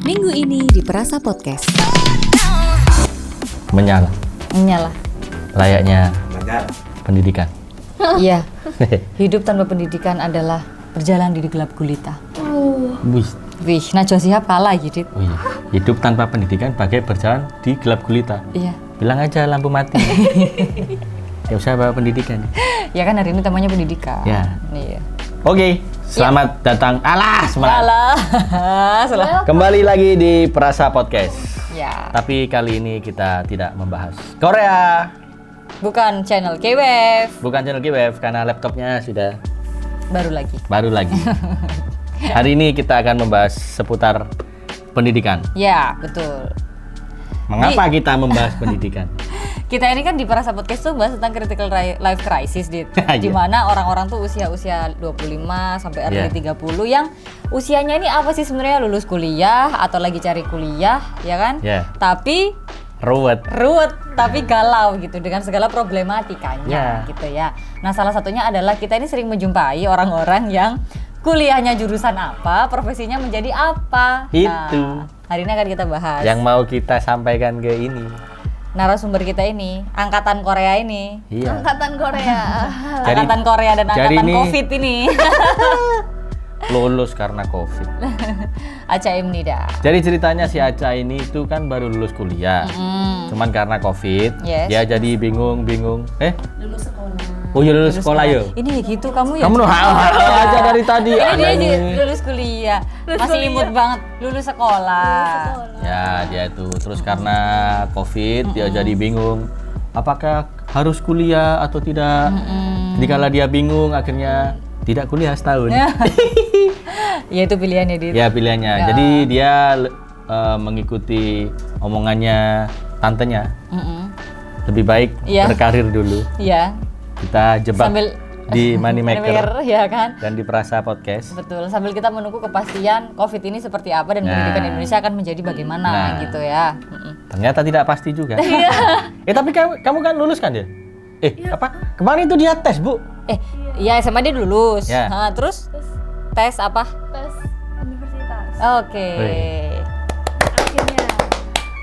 Minggu ini di Perasa Podcast. Menyala. Layaknya pendidikan. Iya. Hidup tanpa pendidikan adalah berjalan di gelap gulita. Wih, Najwa Shihab kalah gitu. Wih, hidup tanpa pendidikan bagai berjalan di gelap gulita. Iya. Bilang aja lampu mati. Ya usah bawa pendidikan. Ya kan hari ini temanya pendidikan. Ya. Iya. Oke, selamat datang. Alah. Kembali lagi di Perasa Podcast. Ya. Tapi kali ini kita tidak membahas Korea. Bukan channel K-Wave. Bukan channel K-Wave karena laptopnya sudah Baru lagi. Hari ini kita akan membahas seputar pendidikan. Ya, betul. Mengapa kita membahas pendidikan? Kita ini kan di Perasa Podcast tuh bahas tentang critical life crisis, Dit. Di mana orang-orang tuh usia 25 sampai early 30 yang usianya ini apa sih sebenarnya, lulus kuliah atau lagi cari kuliah, ya kan? Tapi ruwet tapi galau gitu dengan segala problematikanya gitu ya. Nah, salah satunya adalah kita ini sering menjumpai orang-orang yang kuliahnya jurusan apa, profesinya menjadi apa. Itu. Hari ini akan kita bahas. Yang mau kita sampaikan ke ini. Narasumber kita ini, angkatan Korea ini. Iya. Angkatan Korea. Angkatan Korea dan angkatan ini, COVID ini. Lulus karena COVID. Aca Imnida. Jadi ceritanya si Aca ini itu kan baru lulus kuliah. Cuman karena COVID, dia jadi bingung. Lulus sekolah. Oh iya, lulus sekolah ya? Ini gitu kamu ya? Kamu aja dari tadi. Ini dia lulus kuliah. Masih imut banget, lulus sekolah. Ya, dia itu. Terus karena COVID, dia jadi bingung. Apakah harus kuliah atau tidak? Dikala dia bingung, akhirnya tidak kuliah setahun. Ya itu pilihannya dia. Ya pilihannya. Jadi dia mengikuti omongannya tantenya. Lebih baik berkarir dulu. Iya. Kita jebak sambil di Moneymaker ya kan? Dan di Perasa Podcast. Betul. Sambil kita menunggu kepastian COVID ini seperti apa dan pendidikan Indonesia akan menjadi bagaimana gitu ya. Ternyata tidak pasti juga. Tapi kamu kan lulus kan ya? Apa? Kemarin itu dia tes, Bu. Iya, SMA dia lulus. Ya. Terus tes apa? Tes universitas. Oke. Akhirnya.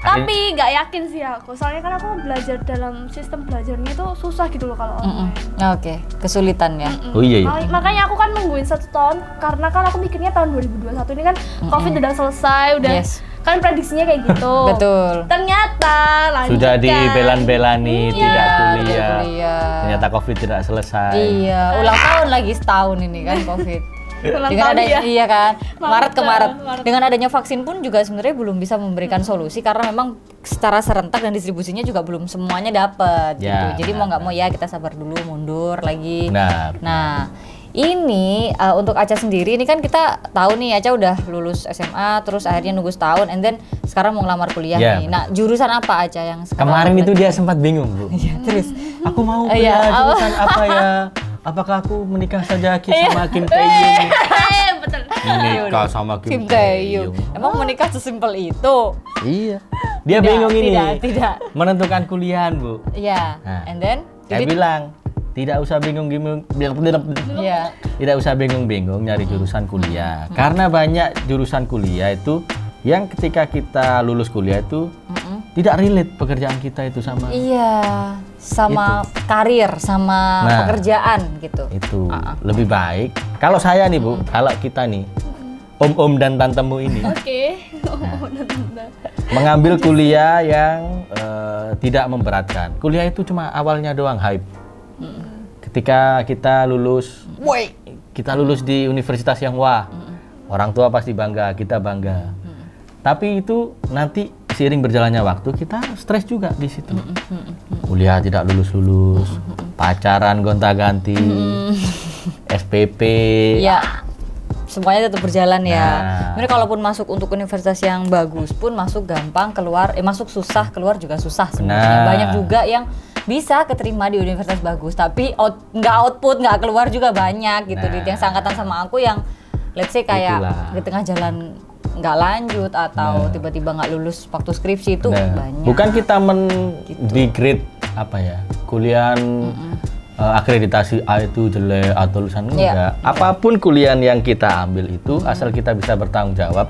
Tapi nggak yakin sih aku, soalnya kan aku belajar dalam sistem belajarnya itu susah gitu loh kalau online. Oke, kesulitan ya. Oh iya. Makanya aku kan nungguin 1 tahun, karena kan aku mikirnya tahun 2021 ini kan COVID udah selesai, udah kan prediksinya kayak gitu. Betul. Ternyata lanjut sudah dibelan-belani tidak kuliah. Ternyata COVID tidak selesai. Iya, ulang tahun lagi setahun ini kan COVID. Dengan adanya Maret ke Maret. Dengan adanya vaksin pun juga sebenarnya belum bisa memberikan solusi karena memang secara serentak dan distribusinya juga belum semuanya dapat gitu. Jadi mau nggak mau ya kita sabar dulu, mundur lagi. Nah, ini untuk Aca sendiri ini kan kita tahu nih Aca udah lulus SMA terus akhirnya nunggu setahun and then sekarang mau ngelamar kuliah nih. Nah, jurusan apa Aca yang sekarang? Kemarin itu dia sempat bingung, Bu. Terus aku mau kuliah jurusan apa ya? Apakah aku menikah saja sama Kim Tae-young? Betul. Menikah sama Kim Tae-young. Emang menikah sesimpel itu? Iya. Dia bingung ini. Tidak. Menentukan kuliahan, Bu. Iya. And then saya bilang, tidak usah bingung-bingung. Tidak usah bingung-bingung nyari jurusan kuliah. Karena banyak jurusan kuliah itu yang ketika kita lulus kuliah itu tidak relate pekerjaan kita itu sama. Iya, sama karir, sama pekerjaan gitu. Itu lebih baik. Kalau saya nih, Bu, kalau kita nih, om-om dan tantemu ini. Mengambil kuliah yang tidak memberatkan. Kuliah itu cuma awalnya doang hype. Ketika kita lulus di universitas yang orang tua pasti bangga, kita bangga. Tapi itu nanti seiring berjalannya waktu kita stres juga di situ. Kuliah tidak lulus, pacaran gonta-ganti, SPP. Ya, semuanya tetap berjalan ya. Sebenarnya kalaupun masuk untuk universitas yang bagus pun masuk gampang, keluar masuk susah, keluar juga susah sebenarnya. Banyak juga yang bisa keterima di universitas bagus, tapi nggak output, nggak keluar juga banyak gitu. Yang seangkatan sama aku yang let's say kayak di tengah jalan nggak lanjut atau tiba-tiba nggak lulus waktu skripsi itu banyak. Bukan kita degrade apa ya, kuliah akreditasi A itu jelek atau lulusan enggak. Apapun kuliah yang kita ambil itu asal kita bisa bertanggung jawab,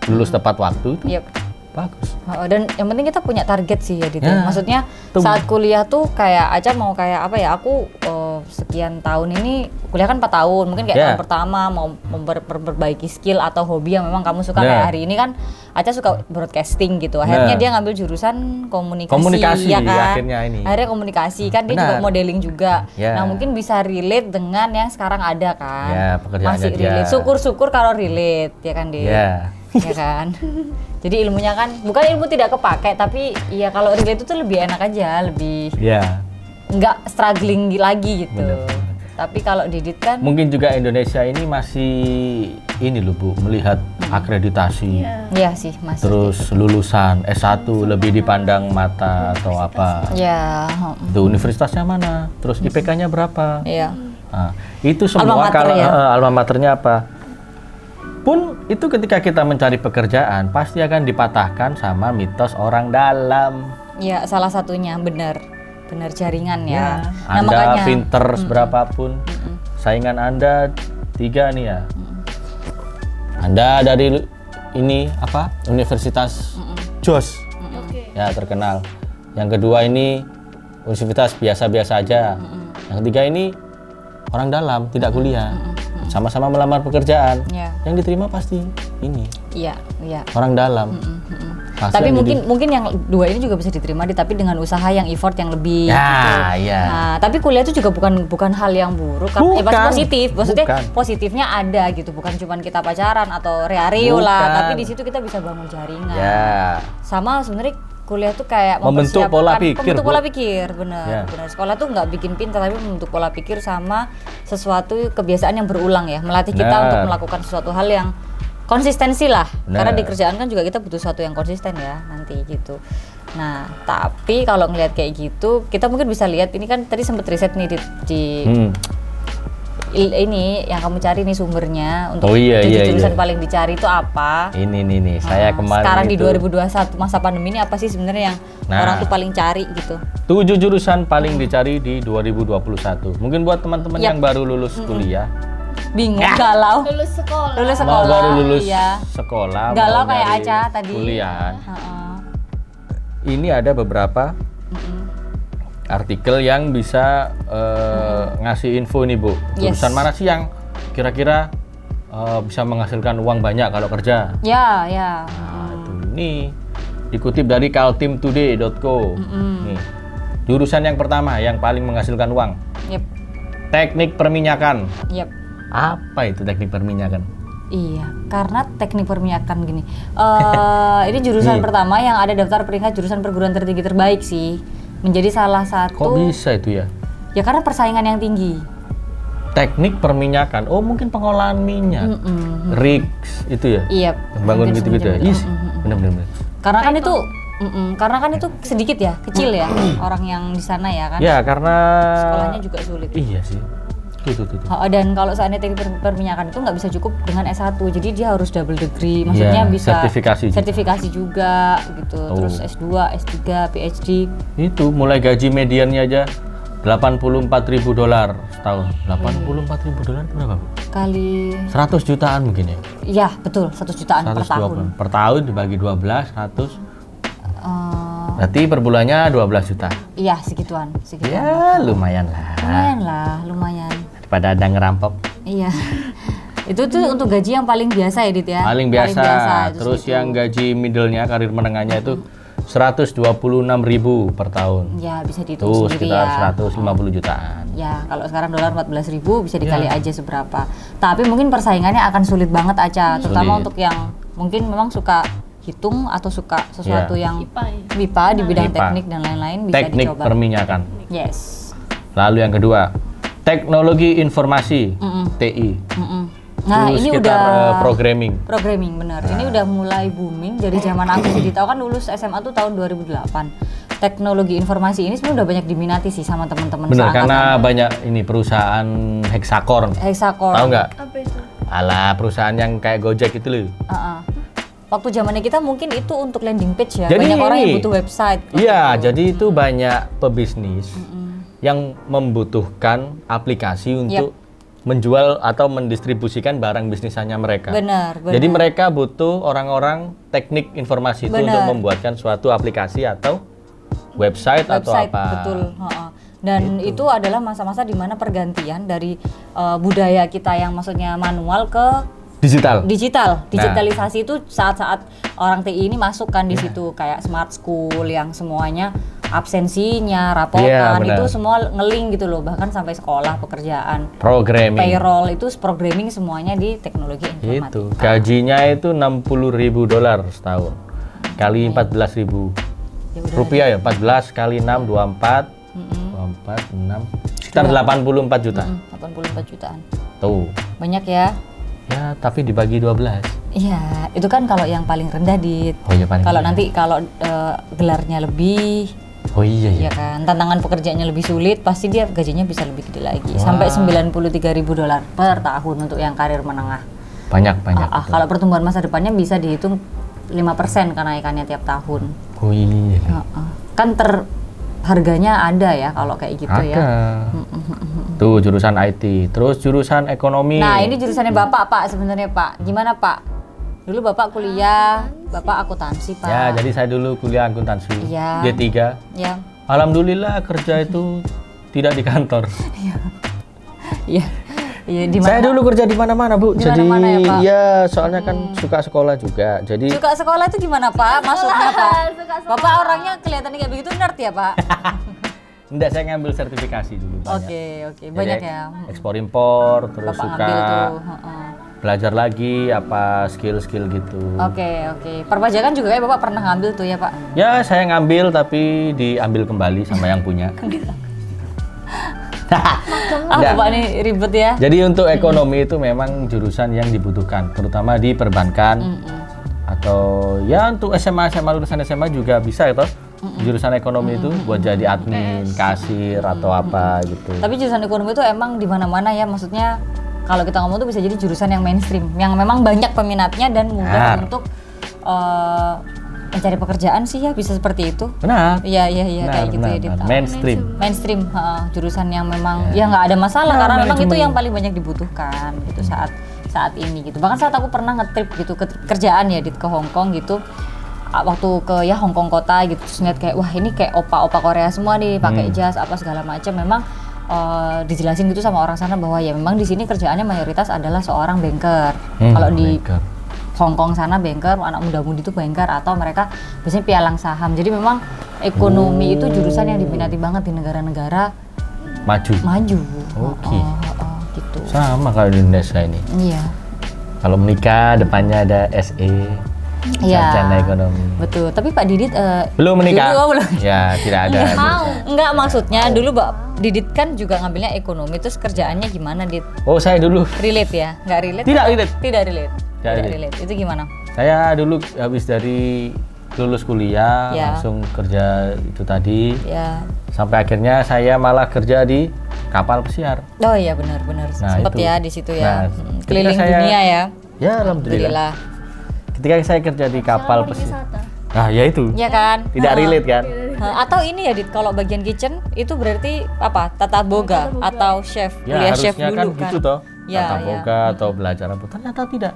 lulus tepat waktu itu Yep. bagus. Dan yang penting kita punya target sih ya, Dit. Ya, Maksudnya tuh. saat kuliah tuh kayak Aca mau kayak apa ya? Aku sekian tahun ini kuliah kan 4 tahun, mungkin kayak Ya. tahun pertama mau memperbaiki skill atau hobi yang memang kamu suka. Ya. Kayak hari ini kan Aca suka broadcasting gitu. Akhirnya Ya. dia ngambil jurusan komunikasi, Komunikasi, ya kan? akhirnya ini. Akhirnya komunikasi kan dia juga Benar. modeling juga. Ya. Nah mungkin bisa relate dengan yang sekarang ada kan? Ya, pekerjaannya Masih dia. relate. Syukur-syukur kalau relate, ya kan Dit? Ya. Ya kan. Jadi ilmunya kan bukan ilmu tidak kepake, tapi ya kalau relate itu tuh lebih enak aja, lebih Ya. nggak struggling lagi gitu. Bener. Tapi kalau Didit kan Mungkin juga Indonesia ini masih ini loh Bu, melihat akreditasi. ya sih masih. Terus lulusan S1 lebih dipandang mata atau apa. Ya, Itu universitasnya mana? Terus IPK-nya berapa? iya. Nah, itu semua Alma mater kalau ya? alma maternya apa? Pun itu ketika kita mencari pekerjaan pasti akan dipatahkan sama mitos orang dalam. Ya salah satunya benar jaringan ya. Nah, Anda makanya pinter seberapapun, saingan Anda 3 nih ya. Anda dari ini apa? Universitas Jos, Oke. ya terkenal. Yang kedua ini universitas biasa-biasa aja. Yang ketiga ini orang dalam, tidak kuliah. Sama-sama melamar pekerjaan. Ya. Yang diterima pasti ini Iya, iya. orang dalam. Kasihan Tapi jadi- mungkin yang dua ini juga bisa diterima, tapi dengan usaha yang effort yang lebih. Ya, gitu. ya. Nah, tapi kuliah itu juga bukan hal yang buruk. Bukan. Pasti positif. Maksudnya Bukan. positifnya ada gitu. Bukan cuman kita pacaran atau rea-reo Bukan. lah. Tapi di situ kita bisa bangun jaringan. Ya. Sama sebenarnya kuliah tuh kayak Membentuk mempersiapkan- pola pikir, membentuk Bu. pola pikir, benar. Ya. Benar. Sekolah tuh nggak bikin pintar, tapi membentuk pola pikir sama sesuatu kebiasaan yang berulang ya. Melatih kita Benar. untuk melakukan sesuatu hal yang konsistensi lah. Benar. Karena di kerjaan kan juga kita butuh sesuatu yang konsisten ya nanti gitu. Nah, tapi kalau ngelihat kayak gitu, kita mungkin bisa lihat ini kan tadi sempat riset nih di ini yang kamu cari nih sumbernya untuk Oh, iya, jurusan iya. paling dicari itu apa. Ini nih, saya Nah, kemarin sekarang di itu 2021 masa pandemi ini apa sih sebenarnya yang Nah. orang tuh paling cari gitu? 7 jurusan paling dicari di 2021. Mungkin buat teman-teman Yap. yang baru lulus kuliah, Bingung, galau. Lulus sekolah. Lulus mau sekolah. baru lulus Iya. sekolah, Galau mau kayak nyari Aca tadi. kuliah. Heeh. Ini ada beberapa artikel yang bisa ngasih info nih Bu. Yes. Jurusan mana sih yang kira-kira bisa menghasilkan uang banyak kalau kerja? Ya, ya. Nah, itu ini dikutip dari kaltimtoday.co. Nih, jurusan yang pertama yang paling menghasilkan uang, Yep. teknik perminyakan. Yep. Apa itu teknik perminyakan? Iya, karena teknik perminyakan gini. Ini jurusan Nih. pertama yang ada daftar peringkat jurusan perguruan tertinggi terbaik sih. Menjadi salah satu. Kok bisa itu ya? Ya karena persaingan yang tinggi. Teknik perminyakan. Oh, mungkin pengolahan minyak. Rigs itu ya? Iya. Yang bangun hampir gitu-gitu ya? semacam Ih, itu. bener-bener. Karena kan itu sedikit ya, kecil ya orang yang di sana ya kan. Ya, karena Sekolahnya juga sulit. Iya sih. Tuh. Dan kalau seandainya teknik perminyakan itu nggak bisa cukup dengan S1, jadi dia harus double degree, maksudnya Ya, bisa sertifikasi juga gitu, Oh. terus S2, S3, PhD. Itu mulai gaji mediannya aja $84.000 setahun. $84.000 itu berapa, Bu? Kali 100 jutaan mungkin ya? ya betul 100 jutaan per tahun. Per tahun dibagi 12, 100. Eh, Berarti per bulannya 12 juta. iya segituan. Ya, lumayan lah. Lumayan. Daripada ada ngerampok. Iya. Itu tuh untuk gaji yang paling biasa ya, Dit ya. Paling biasa. itu Terus segitu. yang gaji middle-nya, karir menengahnya itu 126.000 per tahun. Ya bisa dihitung Tuh sendiri sekitar ya. 150 jutaan. Ya, kalau sekarang dolar 14.000 bisa dikali Ya. aja seberapa. Tapi mungkin persaingannya akan sulit banget aja, terutama Sulit. untuk yang mungkin memang suka hitung atau suka sesuatu Ya. yang IPA ya? MIPA di bidang MIPA. teknik dan lain-lain bisa Teknik dicoba. perminyakan. Yes. Lalu yang kedua, teknologi informasi, TI. Nah, Terus ini sekitar, udah programming. Programming benar. Ini udah mulai booming dari zaman aku sih. Tahu kan lulus SMA tuh tahun 2008. Teknologi informasi ini sebenarnya udah banyak diminati sih sama teman-teman Bener, seangkatan. karena banyak ini perusahaan hexacorn. Hexacorn. Tahu nggak? Apa itu? Alah, perusahaan yang kayak Gojek itu loh. Waktu zamannya kita mungkin itu untuk landing page ya. Jadi Banyak orang yang ini- butuh website. Iya, jadi itu banyak pebisnis yang membutuhkan aplikasi untuk menjual atau mendistribusikan barang bisnisannya mereka. Benar. Jadi mereka butuh orang-orang teknik informasi itu untuk Benar. membuatkan suatu aplikasi atau website atau apa. Betul. Dan itu adalah masa-masa di mana pergantian dari budaya kita yang maksudnya manual ke Digital. digitalisasi itu saat-saat orang TI ini masuk kan di situ kayak smart school yang semuanya absensinya, rapotan itu semua ngeling gitu loh, bahkan sampai sekolah, pekerjaan, Programming. payroll itu programming semuanya di teknologi informatika. Itu gajinya itu $60.000 setahun kali 14.000 rupiah ya, 14 kali 6 24 6 sekitar 84 juta. 84 jutaan. Tuh. Banyak ya. Ya, tapi dibagi 12. Iya, itu kan kalau yang paling rendah di. Oh iya paling. Kalau rendah. nanti kalau gelarnya lebih, Oh iya ya. ya kan, tantangan pekerjaannya lebih sulit, pasti dia gajinya bisa lebih gede lagi, sampai $93.000 per tahun untuk yang karir menengah. Banyak. Kalau pertumbuhan masa depannya bisa dihitung 5% kenaikannya tiap tahun. Oh iya. Kan harganya ada ya kalau kayak gitu Ada. ya. Tuh jurusan IT, terus jurusan ekonomi. Nah ini jurusannya Bapak Pak sebenarnya Pak. Gimana Pak? Dulu Bapak kuliah, Bapak akuntansi Pak. Ya, jadi saya dulu kuliah akuntansi. Iya. D3. Ya. Alhamdulillah kerja itu tidak di kantor. Iya. Iya di mana? Saya dulu kerja di mana-mana, Bu. Di Jadi mana-mana ya, Pak? ya soalnya kan suka sekolah juga. Jadi Suka sekolah itu gimana Pak? Maksudnya Pak? Suka sekolah. Bapak orangnya kelihatan kayak begitu nerd ya Pak? enggak, saya ngambil sertifikasi dulu banyak. Oke, banyak Jadi, ya. ekspor impor, terus Bapak suka ngambil tuh. belajar lagi apa skill-skill gitu. Oke. Perpajakan juga kayak Bapak pernah ngambil tuh ya Pak? Ya, saya ngambil tapi diambil kembali sama yang punya. Bapak nih ribet ya? Jadi untuk ekonomi itu memang jurusan yang dibutuhkan, terutama di perbankan atau ya untuk SMA lulusan SMA juga bisa ya toh. Jurusan ekonomi itu buat jadi admin, kasir atau apa gitu. Tapi jurusan ekonomi itu emang di mana-mana ya, maksudnya kalau kita ngomong tuh bisa jadi jurusan yang mainstream, yang memang banyak peminatnya dan mudah untuk mencari pekerjaan sih ya, bisa seperti itu. Benar. Iya kayak gitu ya. Dit. Mainstream, jurusan yang memang ya nggak ada masalah karena memang itu yang paling banyak dibutuhkan gitu saat ini gitu. Bahkan saat aku pernah ngetrip gitu ke kerjaan ya ke Hong Kong gitu. Waktu ke ya Hong Kong kota gitu, terus ngeliat kayak wah ini kayak opa-opa Korea semua nih pakai jas apa segala macam. Memang dijelasin gitu sama orang sana bahwa ya memang di sini kerjaannya mayoritas adalah seorang banker. Kalau di Hong Kong sana banker, anak muda-mudi itu banker atau mereka biasanya pialang saham. Jadi memang ekonomi itu jurusan yang diminati banget di negara-negara maju. Oke. Gitu. Sama kalau di Indonesia ini. Iya. Kalau menikah depannya ada SE. Sarjana ekonomi. Betul. Tapi Pak Didit belum menikah. Belum. Ya, tidak ada. Enggak maksudnya dulu Pak Didit kan juga ngambilnya ekonomi, terus kerjaannya gimana Dit? Oh, saya dulu. Relate ya? Nggak relate? Tidak relate. Tidak relate. Tidak Tidak relate. relate. Itu gimana? Saya dulu habis dari lulus kuliah langsung kerja itu tadi. Ya. Sampai akhirnya saya malah kerja di kapal pesiar. Oh iya benar. Sempet itu. ya di situ ya. Nah, Keliling dunia ya. Ya, alhamdulillah. Ketika saya kerja di kapal pesiar. Nah, ya itu. Iya kan? Tidak relate kan? Atau ini ya Dit, kalau bagian kitchen itu berarti apa? Tata boga atau chef, Ya, kuliah chef harusnya dulu kan gitu toh. Ya, Tata boga atau belajar apa. Ternyata tidak.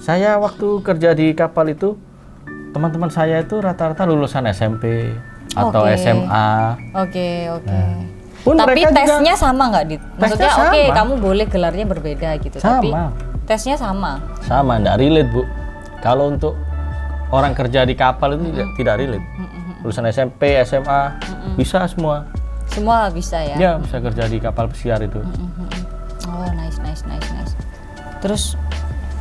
Saya waktu kerja di kapal itu teman-teman saya itu rata-rata lulusan SMP atau SMA. Oke. Pun Tapi mereka tesnya sama nggak Dit? Maksudnya Tesnya oke, sama. kamu boleh gelarnya berbeda gitu, Sama. tapi tesnya sama. Sama, enggak relate, Bu. Kalau untuk orang kerja di kapal itu tidak relate. Lulusan SMP, SMA, bisa semua. Semua bisa ya? Ya, bisa kerja di kapal pesiar itu. Oh, nice. Terus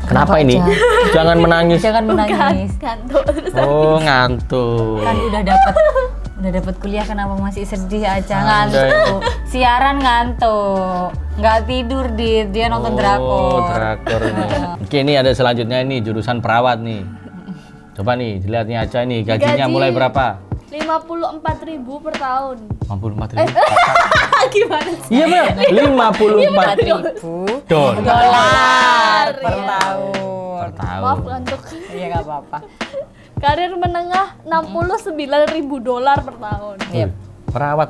Kenapa ini? aja? Jangan menangis. Jangan menangis. Gantuk terus. Oh, ngantuk. Kan udah dapat kuliah, kenapa masih sedih aja? Anda Ngantuk. Siaran ngantuk. Nggak tidur dia nonton drakor. Drakor ini. Oke, ini ada selanjutnya ini jurusan perawat nih. Coba nih, dilihat nih Aca nih, gajinya Gaji. mulai berapa? 54.000 per tahun. 54.000. Gimana sih? Iya benar, 54.000 dolar per tahun. per tahun. Maaf gantuk. Iya nggak apa-apa. Karir menengah $69.000 per tahun. Iya. Perawat.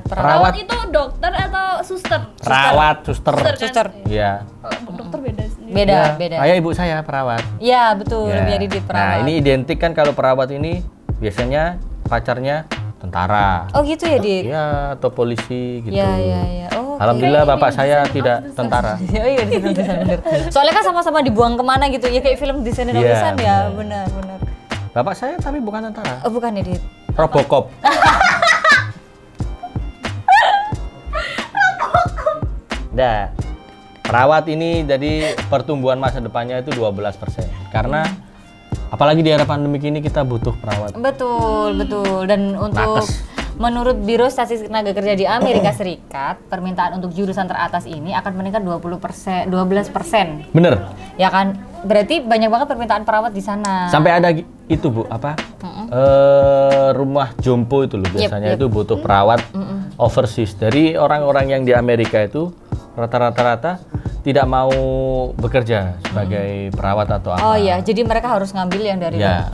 Perawat. itu dokter atau suster? Perawat, suster. Suster. Suster. Iya. Kalau dokter beda sendiri. Beda, Ya, beda. Kayak ibu saya perawat. Iya, betul. Ya. Biar Didit perawat. Nah, ini identik kan kalau perawat ini biasanya pacarnya tentara. Oh gitu ya, Dit? Iya, atau polisi gitu. Iya. Oh, oke. Alhamdulillah bapak saya tidak tentara. Oh iya, desain bener. Soalnya kan sama-sama dibuang kemana gitu ya, kayak film desain dan Iya, desain ya, bener. benar. Bapak saya tapi bukan tentara. Oh bukan ya, Dit? Robocop. Nah, perawat ini jadi pertumbuhan masa depannya itu 12%. Karena apalagi di era pandemi ini kita butuh perawat. Betul. Dan untuk Nakes. menurut Biro Statistik Tenaga Kerja di Amerika Serikat, permintaan untuk jurusan teratas ini akan meningkat 12%. Bener. Ya kan? Berarti banyak banget permintaan perawat di sana. Sampai ada itu Bu, apa? Rumah jompo itu loh biasanya Yep. itu butuh perawat overseas. Dari orang-orang yang di Amerika itu rata-rata tidak mau bekerja sebagai perawat atau apa. Oh iya, jadi mereka harus ngambil yang dari Ya.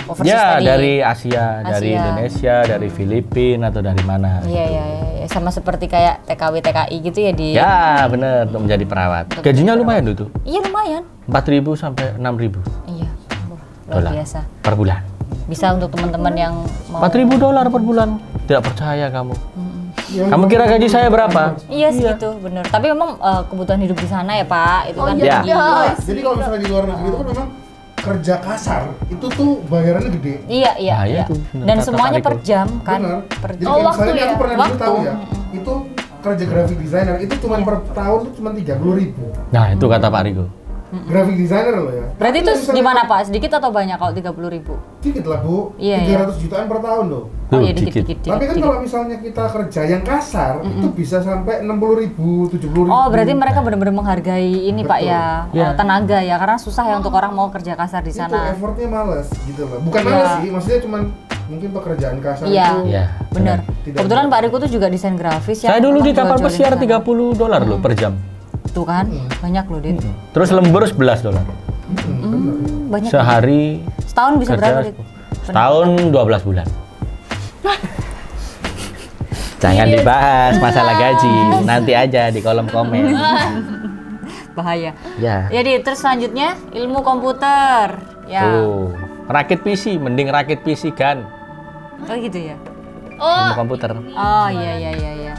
overseas Ya, tadi. dari Asia, dari Indonesia, dari Filipina atau dari mana. Iya. Sama seperti kayak TKW TKI gitu ya di. Ya, bener untuk menjadi perawat. Gajinya lumayan tuh. Iya lumayan. 4.000 sampai 6.000 Iya. Luar dolar biasa. per bulan. Bisa untuk teman-teman yang mau. 4.000 dolar per bulan. Tidak percaya kamu. Kamu kira gaji saya berapa? Iya segitu, bener. Tapi memang kebutuhan hidup di sana ya Pak, itu kan iya. tinggi. Jadi kalau misalnya di luar negeri itu kan memang kerja kasar itu tuh bayarannya gede. Iya. Nah, iya tuh, bener. Dan Kata semuanya Pak per Riko. jam kan. Benar. Per Jadi jam. kayak waktu misalnya ya? aku pernah dulu tahu ya, itu kerja graphic designer itu cuma per tahun tuh cuma 30.000. Nah, itu kata Pak Riko. Graphic designer loh ya. Berarti Tapi itu misalnya di mana Pak? Sedikit atau banyak kalau 30.000? Dikit lah Bu, Iya, 300 jutaan per tahun loh. Oh Tuh, iya dikit. dikit. Tapi kan kalau misalnya kita kerja yang kasar itu bisa sampai 60.000, 70.000. Oh, berarti mereka benar-benar menghargai ini Pak ya, Iya. tenaga ya, karena susah ya untuk orang mau kerja kasar di itu sana. effortnya males gitu loh. Bukan Iya. males sih, maksudnya cuman mungkin pekerjaan kasar Iya. itu. Iya. Bener. Tidak Kebetulan Pak Riko tuh juga desain grafis ya. Saya dulu di kapal jual-jual pesiar di sana. 30 dolar loh per jam. Tuh kan, banyak loh Dit. Terus lembur 11 dolar. Banyak. Sehari Setahun bisa berapa Dit? setahun 12 bulan. Jangan dibahas masalah gaji, nanti aja di kolom komen. Bahaya. Ya. Jadi terus selanjutnya ilmu komputer. Ya. Tuh, rakit PC, mending rakit PC kan. Oh gitu ya. Ilmu komputer. Oh iya.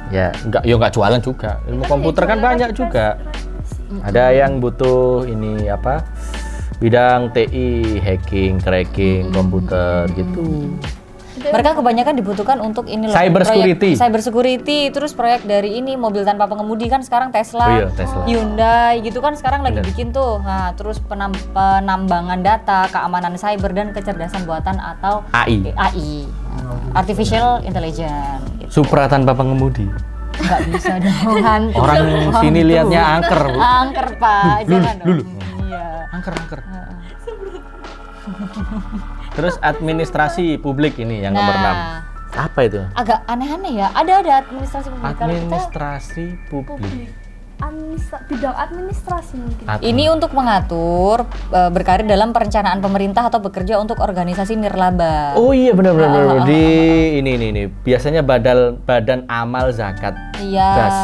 Ya, enggak jualan juga. Ilmu komputer kan banyak juga. Ada yang butuh ini apa? Bidang TI, hacking, cracking, komputer gitu. Mereka kebanyakan dibutuhkan untuk ini loh. Cyber proyek security. Cyber security, terus proyek dari ini mobil tanpa pengemudi kan sekarang Tesla, Oh iya, Tesla. Hyundai gitu kan sekarang lagi Bener. bikin tuh. Nah, terus penambangan data, keamanan cyber dan kecerdasan buatan atau AI. Artificial Intelligence. Gitu. Supra tanpa pengemudi. Nggak bisa dong hantu. Orang sini Hantu. lihatnya angker, Bu. Angker Pak, jangan dong. Iya. Angker. Terus administrasi publik ini yang nomor 6. Nah, Apa itu? agak aneh-aneh ya. Ada administrasi publik. Kalau kita Administrasi publik. Bidang administrasi mungkin. ini untuk mengatur berkarir dalam perencanaan pemerintah atau bekerja untuk organisasi nirlaba. Oh iya benar. Di ini biasanya badan amal zakat. Iya. Gas.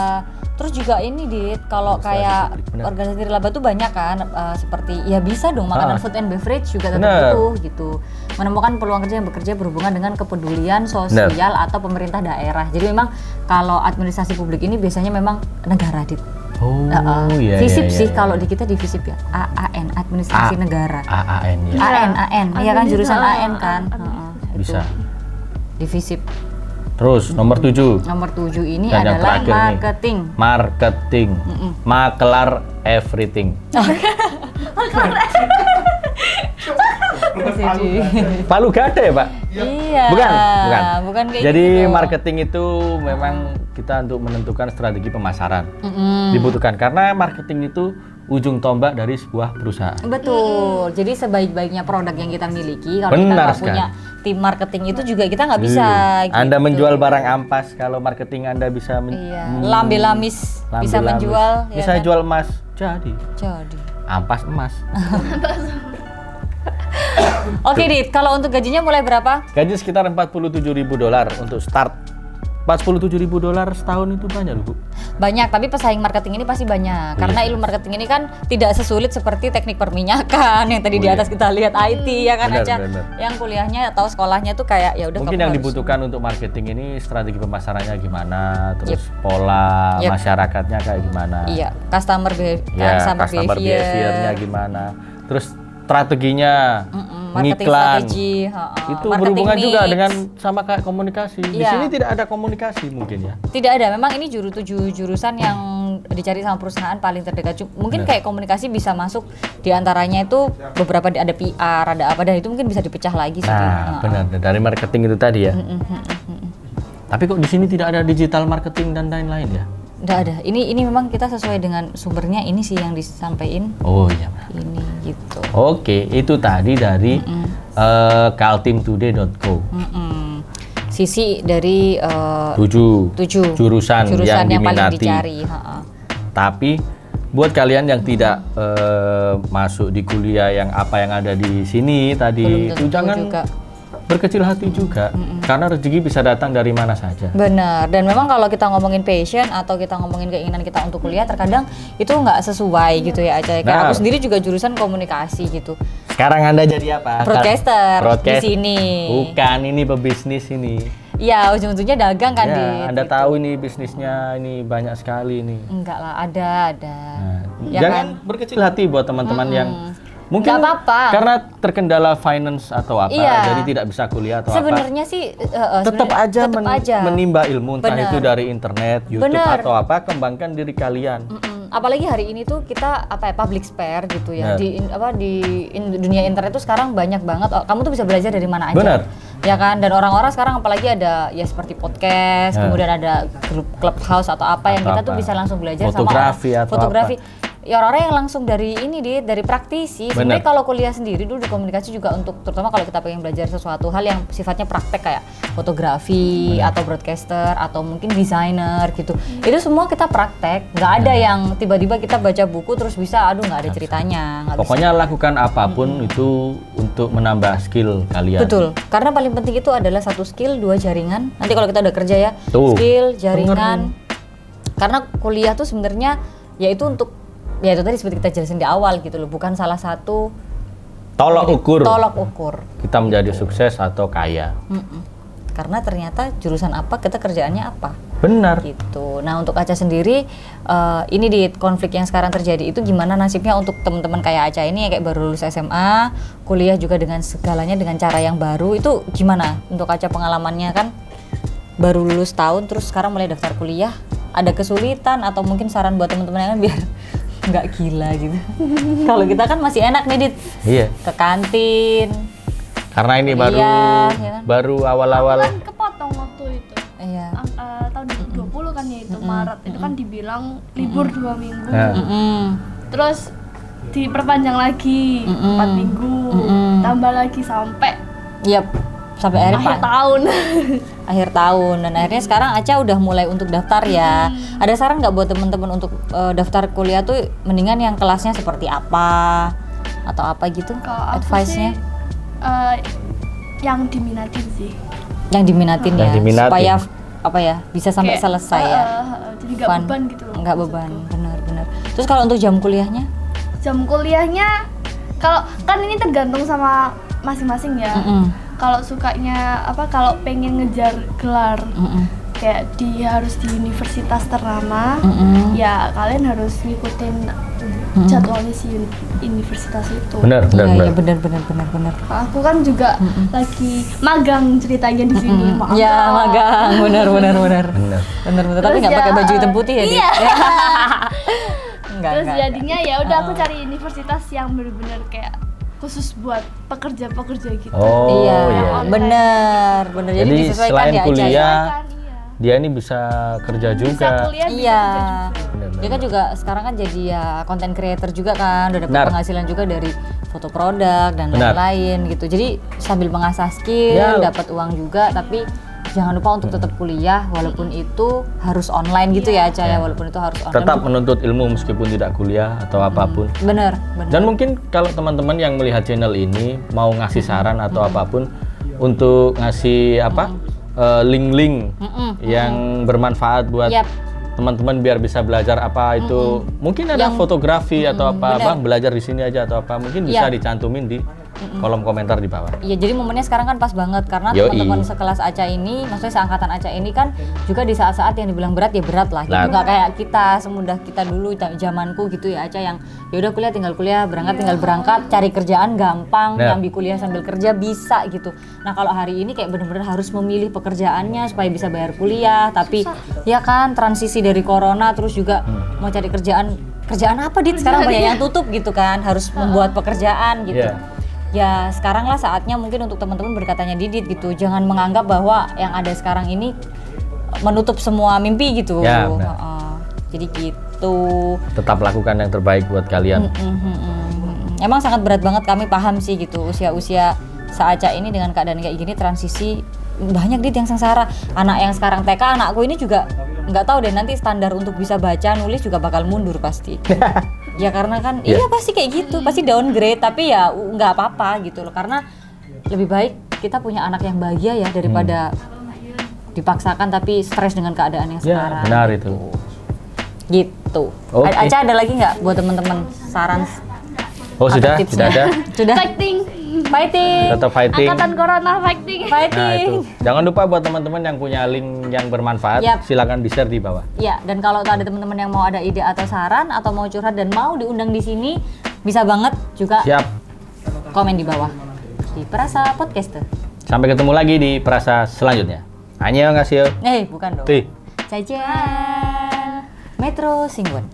Terus juga ini Dit, kalau Administrasi kayak publik, benar. organisasi nirlaba tuh banyak kan seperti ya bisa dong makanan food and beverage juga tetap Benar. butuh gitu. Menemukan peluang kerja yang bekerja berhubungan dengan kepedulian sosial atau pemerintah daerah. Jadi memang kalau administrasi publik ini biasanya memang negara Dit. Oh iya. FISIP iya, sih iya. kalau di kita di FISIP ya. AAN administrasi negara. AAN ya. AN, iya kan jurusan AN kan. Heeh. Bisa. Di FISIP. Terus nomor 7. Nomor 7 ini Dan yang adalah terakhir nih. marketing. Marketing. Makelar everything. Palu gada ya, Pak? Iya. Bukan. Bukan kayak Jadi gitu. marketing itu memang kita untuk menentukan strategi pemasaran. Dibutuhkan karena marketing itu ujung tombak dari sebuah perusahaan. Betul. Jadi sebaik-baiknya produk yang kita miliki kalau kita Benar nggak punya tim marketing itu juga kita nggak bisa. Gitu. Anda menjual barang ampas kalau marketing Anda bisa lambe lamis bisa lambe-lamis. menjual. Bisa ya kan? jual emas. Jadi ampas emas. Oke Dit, kalau untuk gajinya mulai berapa? Gaji sekitar $47.000 untuk start. $47.000 setahun itu banyak loh, Bu. Banyak, tapi pesaing marketing ini pasti banyak. Karena ilmu marketing ini kan tidak sesulit seperti teknik perminyakan yang tadi di atas kita lihat IT ya kan Benar, aja. benar. Yang kuliahnya atau sekolahnya tuh kayak ya udah Mungkin kamu yang harus- dibutuhkan untuk marketing ini strategi pemasarannya gimana, terus pola Yep. masyarakatnya kayak gimana. Iya, customer Ya, customer behavior-nya gimana. Terus strateginya, marketing ngiklan. strategi, Itu marketing berhubungan juga mix. dengan sama kayak komunikasi. Di Iya. sini tidak ada komunikasi mungkin ya. Tidak ada, memang ini 7 jurusan yang dicari sama perusahaan paling terdekat. Mungkin kayak komunikasi bisa masuk di antaranya itu beberapa ada PR, ada apa, dan itu mungkin bisa dipecah lagi sih. Nah, benar dari marketing itu tadi ya. Tapi kok di sini tidak ada digital marketing dan lain-lain ya? Nggak ada. Ini memang kita sesuai dengan sumbernya, ini sih yang disampaikan. Oh iya. Ini gitu. Oke, itu tadi dari kaltimtoday.co. Sisi dari 7 tujuh jurusan yang yang paling diminati. dicari. Tapi buat kalian yang tidak masuk di kuliah yang apa yang ada di sini tadi, Belum itu tentu jangan juga. berkecil hati juga, karena rezeki bisa datang dari mana saja. Benar, dan memang kalau kita ngomongin passion atau kita ngomongin keinginan kita untuk kuliah, terkadang itu nggak sesuai gitu ya Aca. Kayak Nah. aku sendiri juga jurusan komunikasi gitu. Sekarang Anda jadi apa? Broadcaster di sini. Bukan, ini pebisnis ini. Iya, ujung-ujungnya dagang kan Ya, di. Anda tahu ini bisnisnya ini banyak sekali ini. Enggak lah, ada. Nah, Ya jangan berkecil hati buat teman-teman yang mungkin Nggak apa-apa. karena terkendala finance atau apa, Iya. jadi tidak bisa kuliah atau apa. Sebenarnya sih Tetap aja, menimba ilmu entah Bener. itu dari internet, YouTube Bener. atau apa, kembangkan diri kalian. Apalagi hari ini tuh kita public spare gitu ya. Bener. Di dunia internet tuh sekarang banyak banget. Kamu tuh bisa belajar dari mana aja. Bener. Ya kan, dan orang-orang sekarang apalagi ada ya seperti podcast, Ya. kemudian ada grup clubhouse atau apa yang Atau kita tuh apa. bisa langsung belajar Fotografi sama atau fotografi. Ya orang-orang yang langsung dari dari praktisi. Sebenarnya Bener. kalau kuliah sendiri dulu di komunikasi juga untuk terutama kalau kita pengen belajar sesuatu hal yang sifatnya praktek kayak fotografi atau broadcaster atau mungkin desainer gitu. Itu semua kita praktek. Nggak ada yang tiba-tiba kita baca buku terus bisa nggak ada ceritanya. Nggak bisa. Pokoknya lakukan apapun itu untuk menambah skill kalian. Betul, karena paling penting itu adalah 1 skill, 2 jaringan. Nanti kalau kita udah kerja ya, Tuh. skill, jaringan. Karena kuliah tuh sebenarnya yaitu untuk ya itu tadi seperti kita jelasin di awal gitu loh, bukan salah satu Tolok ukur ukur. kita menjadi sukses atau kaya. Karena ternyata jurusan apa kita kerjaannya apa. Benar. Gitu. Nah untuk Aca sendiri ini di konflik yang sekarang terjadi itu gimana nasibnya untuk teman-teman kayak Aca ini yang kayak baru lulus SMA, kuliah juga dengan segalanya dengan cara yang baru, itu gimana untuk Aca pengalamannya kan baru lulus tahun terus sekarang mulai daftar kuliah, ada kesulitan atau mungkin saran buat teman-teman yang lain biar nggak gila gitu. Kalau kita kan masih enak nih Dit, Iya. ke kantin. Karena ini Kuliah, ya kan? baru awal-awal. Kan kepotong waktu itu. Iya. Tahun 2020 kan ya itu Maret itu kan dibilang libur 2 minggu. Nah. Terus diperpanjang lagi 4 minggu. Tambah lagi sampai Yap, sampai akhir tahun. akhir tahun, dan akhirnya sekarang Aca udah mulai untuk daftar ya. Ada saran nggak buat teman-teman untuk daftar kuliah tuh mendingan yang kelasnya seperti apa atau apa gitu? Kalau aku Advice-nya sih yang diminatin sih. yang diminatin Yang ya, diminatin. supaya apa ya bisa sampai Kayak, selesai ya. Jadi nggak Fun. beban gitu loh. Nggak beban, benar-benar. Terus kalau untuk jam kuliahnya? Jam kuliahnya kalau kan ini tergantung sama masing-masing ya. Kalau sukanya kalau pengen ngejar gelar kayak harus di universitas ternama, ya kalian harus ngikutin jadwalnya si universitas itu. Benar. Iya, benar. Aku kan juga lagi magang ceritanya di sini. Ya, magang, benar. Benar. Benar. Tapi Terus nggak ya, pakai baju hitam putih ya? iya. Dit? Enggak. Terus jadinya ya udah aku cari universitas yang benar-benar kayak khusus buat pekerja-pekerja gitu. Oh, Iya, iya. benar. Jadi Jadi disesuaikan selain ya Aca ya. kuliah, Kan, iya. dia ini bisa kerja Bisa juga. kuliah, bisa Iya. kerja juga. Benar. Dia kan juga sekarang kan jadi ya content creator juga kan, udah dapat Benar. penghasilan juga dari foto produk dan Benar. lain-lain gitu. Jadi sambil mengasah skill, Ya. dapat uang juga, tapi jangan lupa untuk tetap kuliah walaupun itu harus online gitu ya Aca ya, walaupun itu harus online. Tetap menuntut ilmu meskipun tidak kuliah atau apapun. Bener. Dan mungkin kalau teman-teman yang melihat channel ini mau ngasih saran atau apapun untuk ngasih link-link yang bermanfaat buat Yap. teman-teman biar bisa belajar apa itu. Mungkin ada fotografi atau apa, bener. Bang belajar di sini aja atau apa. Mungkin bisa Iya. dicantumin di kolom komentar di bawah. Iya, jadi momennya sekarang kan pas banget karena Yoi. teman-teman sekelas Aca ini, maksudnya seangkatan Aca ini kan juga di saat-saat yang dibilang berat ya berat lah. Gitu Berat. nggak kayak kita semudah kita dulu zamanku gitu ya Aca yang ya udah kuliah tinggal kuliah, berangkat tinggal berangkat, cari kerjaan gampang, Nah. nyambi kuliah sambil kerja bisa gitu. Nah, kalau hari ini kayak bener-bener harus memilih pekerjaannya supaya bisa bayar kuliah, tapi ya kan transisi dari corona terus juga mau cari kerjaan apa Dit? Sekarang banyak yang tutup gitu kan, harus membuat pekerjaan gitu. Iya. Ya sekarang lah saatnya mungkin untuk teman-teman berkatanya Didit gitu, jangan menganggap bahwa yang ada sekarang ini menutup semua mimpi gitu. Ya, benar. Jadi gitu. Tetap lakukan yang terbaik buat kalian. Emang sangat berat banget, kami paham sih gitu, usia-usia Aca ini dengan keadaan kayak gini transisi banyak Dit yang sengsara. Anak yang sekarang TK, anakku ini juga nggak tahu deh nanti standar untuk bisa baca nulis juga bakal mundur pasti. Ya karena kan iya pasti kayak gitu, pasti downgrade, tapi ya nggak apa-apa gitu loh, karena lebih baik kita punya anak yang bahagia ya daripada dipaksakan tapi stres dengan keadaan yang Ya, sekarang. benar itu. Gitu. Oke. Aca ada lagi nggak buat teman-teman saran? Oh, atau sudah tipsnya? ada. Sudah. Fighting. Fighting. Tetap fighting. Angkatan Corona fighting. Nah, Fighting. itu. Jangan lupa buat teman-teman yang punya link yang bermanfaat, Yap. silakan di-share di bawah. Ya, dan kalau ada teman-teman yang mau ada ide atau saran atau mau curhat dan mau diundang di sini, bisa banget juga Siap. komen di bawah di Perasa Podcast. Sampai ketemu lagi di Perasa selanjutnya. Annyeonghaseyo. Bukan dong. Tih. Jajan Metro Singwon.